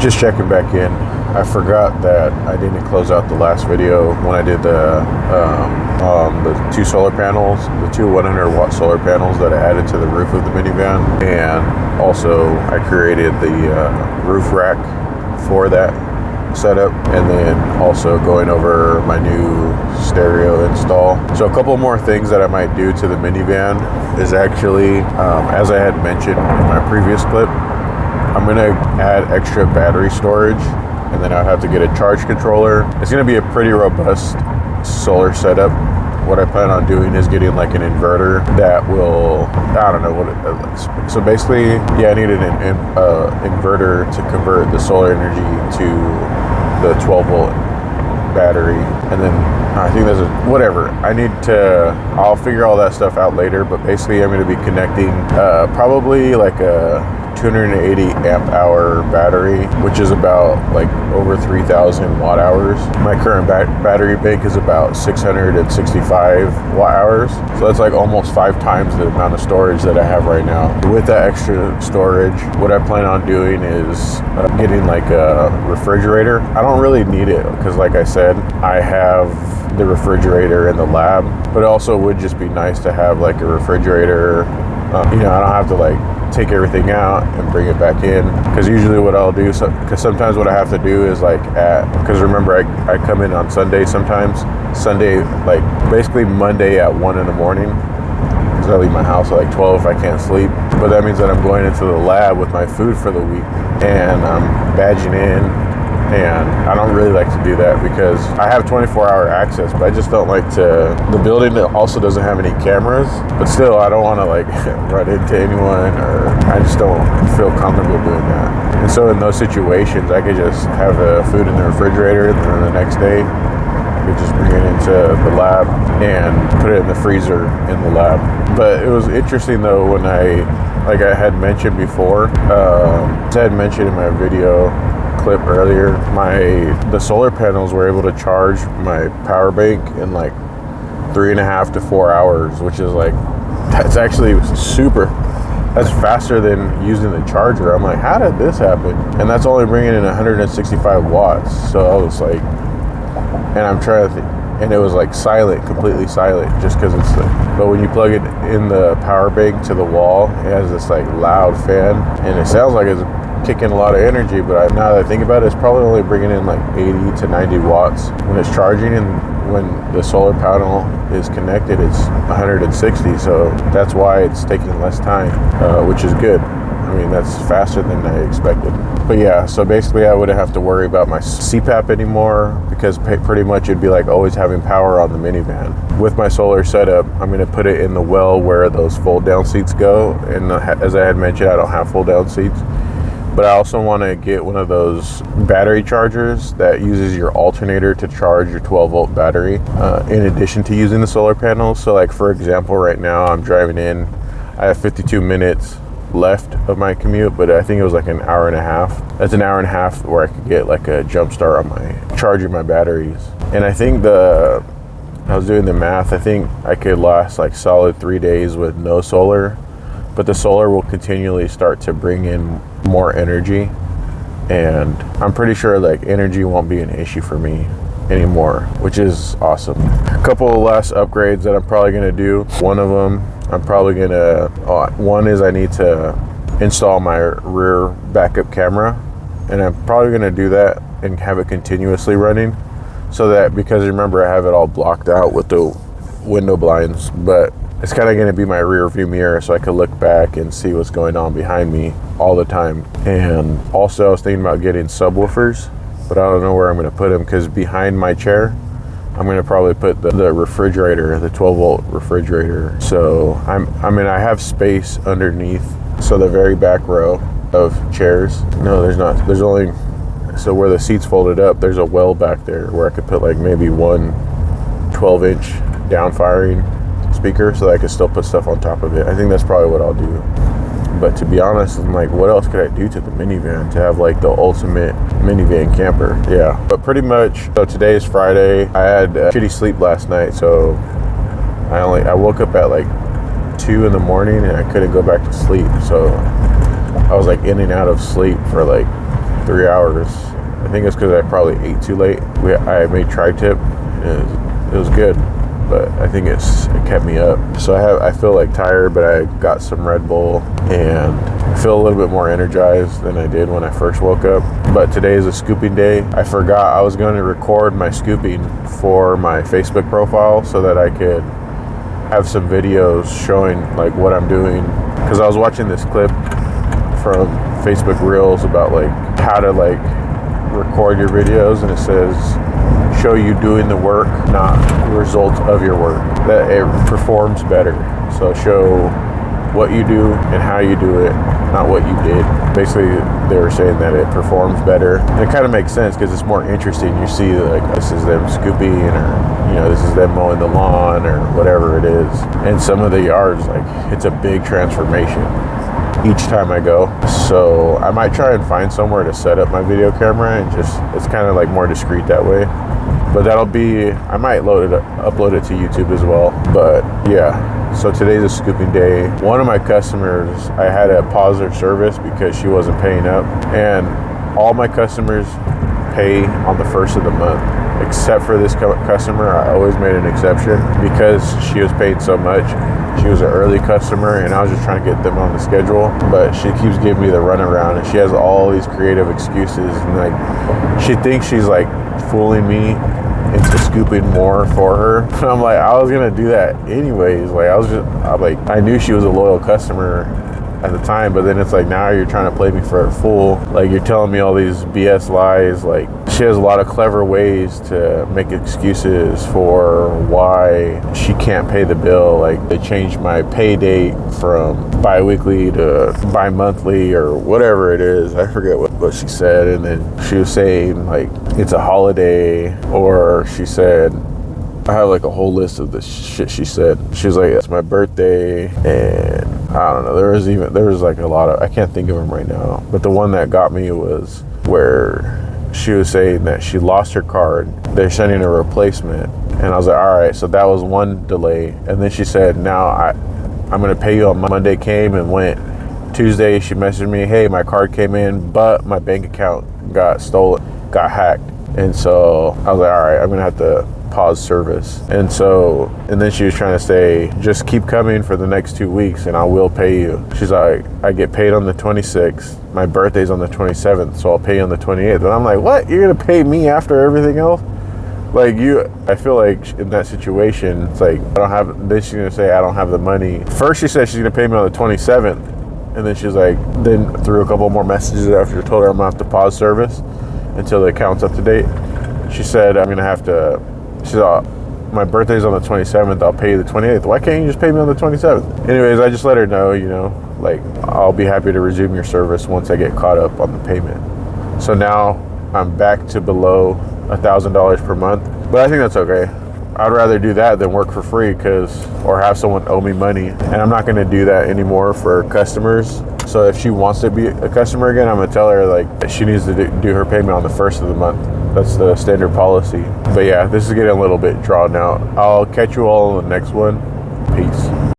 Just checking back in. I forgot that I didn't close out the last video when I did the 2 solar panels, the 2 100-watt solar panels that I added to the roof of the minivan, and also I created the roof rack for that setup, and then also going over my new stereo install. So a couple more things that I might do to the minivan is actually, as I had mentioned in my previous clip, I'm gonna add extra battery storage, and then I'll have to get a charge controller. It's gonna be a pretty robust solar setup. What I plan on doing is getting like an inverter that will, I don't know what it is. So basically, yeah, I need an inverter to convert the solar energy to the 12-volt battery, and then I think there's whatever. I'll figure all that stuff out later, but basically I'm going to be connecting probably like a 280 amp hour battery, which is about like over 3,000 watt hours. My current battery bank is about 665 watt hours, so that's like almost 5 times the amount of storage that I have right now. With that extra storage, what I plan on doing is getting like a refrigerator. I don't really need it because, like I said, I have the refrigerator in the lab, but it also would just be nice to have like a refrigerator. I don't have to like take everything out and bring it back in, because usually what I'll do, because sometimes what I have to do is like because remember I come in on Sunday sometimes. Sunday, like basically Monday at 1 in the morning, because I leave my house at like 12 if I can't sleep. But that means that I'm going into the lab with my food for the week, and I'm badging in. And I don't really like to do that because I have 24-hour access, but I just don't like to. The building also doesn't have any cameras, but still, I don't want to like run into anyone, or I just don't feel comfortable doing that. And so in those situations, I could just have the food in the refrigerator, and then the next day, I could just bring it into the lab and put it in the freezer in the lab. But it was interesting though when I had mentioned before, as I had mentioned in my video clip earlier, the solar panels were able to charge my power bank in like 3.5 to 4 hours, which is like, that's actually that's faster than using the charger. I'm like, how did this happen? And that's only bringing in 165 watts. So I was like, and I'm trying to think, and it was like silent, completely silent, just because it's like, but when you plug it in the power bank to the wall, it has this like loud fan, and it sounds like it's kicking a lot of energy, but now that I think about it, it's probably only bringing in like 80 to 90 watts when it's charging, and when the solar panel is connected, it's 160, so that's why it's taking less time, which is good. I mean, that's faster than I expected. But yeah, so basically I wouldn't have to worry about my CPAP anymore, because pretty much it'd be like always having power on the minivan. With my solar setup, I'm going to put it in the well where those fold down seats go, and as I had mentioned, I don't have fold down seats. But I also want to get one of those battery chargers that uses your alternator to charge your 12-volt battery, in addition to using the solar panels. So like, for example, right now I'm driving in, I have 52 minutes left of my commute, but I think it was like an hour and a half. That's an hour and a half where I could get like a jump start on charging my batteries. And I think I was doing the math, I think I could last like solid 3 days with no solar, but the solar will continually start to bring in more energy, and I'm pretty sure like energy won't be an issue for me anymore, which is awesome. A couple of last upgrades that I'm probably gonna do. One of them, one is I need to install my rear backup camera, and I'm probably gonna do that and have it continuously running, so that, because remember I have it all blocked out with the window blinds, but it's kind of going to be my rear view mirror, so I could look back and see what's going on behind me all the time. And also I was thinking about getting subwoofers, but I don't know where I'm going to put them, because behind my chair I'm going to probably put the refrigerator, the 12-volt refrigerator. So I have space underneath, so the very back row of chairs. No, there's not. There's only, so where the seats folded up, there's a well back there where I could put like maybe one 12-inch down firing speaker, so that I could still put stuff on top of it. I think that's probably what I'll do. But to be honest, I'm like, what else could I do to the minivan to have like the ultimate minivan camper? Yeah, but pretty much, so today is Friday. I had shitty sleep last night, so I woke up at like 2 in the morning and I couldn't go back to sleep. So I was like in and out of sleep for like 3 hours. I think it's because I probably ate too late. I made tri-tip, and it was good, but I think it kept me up. So I feel like tired, but I got some Red Bull and I feel a little bit more energized than I did when I first woke up. But today is a scooping day. I forgot I was going to record my scooping for my Facebook profile so that I could have some videos showing like what I'm doing, because I was watching this clip from Facebook Reels about like how to like record your videos, and it says show you doing the work, not results of your work, that it performs better. So show what you do and how you do it, not what you did. Basically, they were saying that it performs better. And it kind of makes sense because it's more interesting. You see like this is them scooping, or you know, this is them mowing the lawn or whatever it is. And some of the yards, like it's a big transformation each time I go. So I might try and find somewhere to set up my video camera, and just it's kind of like more discreet that way. But that'll be, I might upload it to YouTube as well. But yeah, so today's a scooping day. One of my customers, I had to pause their service because she wasn't paying up, and all my customers pay on the first of the month. Except for this customer, I always made an exception because she was paid so much. She was an early customer, and I was just trying to get them on the schedule. But she keeps giving me the runaround, and she has all these creative excuses. And like, she thinks she's like fooling me into scooping more for her. And I'm like, I was gonna do that anyways. Like, I knew she was a loyal customer at the time, but then it's like now you're trying to play me for a fool. Like, you're telling me all these BS lies. Like, she has a lot of clever ways to make excuses for why she can't pay the bill. Like, they changed my pay date from bi-weekly to bi-monthly or whatever it is. I forget what she said. And then she was saying like it's a holiday, or she said, I have like a whole list of the shit she said. She was like, it's my birthday, and I don't know. There was like a lot of, I can't think of them right now. But the one that got me was where she was saying that she lost her card. They're sending a replacement. And I was like, all right, so that was one delay. And then she said, now I'm going to pay you on Monday. Came and went. Tuesday, she messaged me, hey, my card came in, but my bank account got stolen, got hacked. And so I was like, all right, I'm going to have to pause service. And then she was trying to say, just keep coming for the next 2 weeks and I will pay you. She's like, I get paid on the 26th. My birthday's on the 27th, so I'll pay you on the 28th. And I'm like, what? You're going to pay me after everything else? Like, I feel like in that situation, it's like, then she's going to say, I don't have the money. First she said she's going to pay me on the 27th. And then she's like, then threw a couple more messages after I told her I'm going to have to pause service until the account's up to date. She said, I'm going to have to, she said, my birthday's on the 27th, I'll pay you the 28th. Why can't you just pay me on the 27th? Anyways, I just let her know, like, I'll be happy to resume your service once I get caught up on the payment. So now I'm back to below $1,000 per month, but I think that's okay. I'd rather do that than work for free or have someone owe me money. And I'm not going to do that anymore for customers. So if she wants to be a customer again, I'm going to tell her like she needs to do her payment on the first of the month. That's the standard policy. But yeah, this is getting a little bit drawn out. I'll catch you all in the next one. Peace.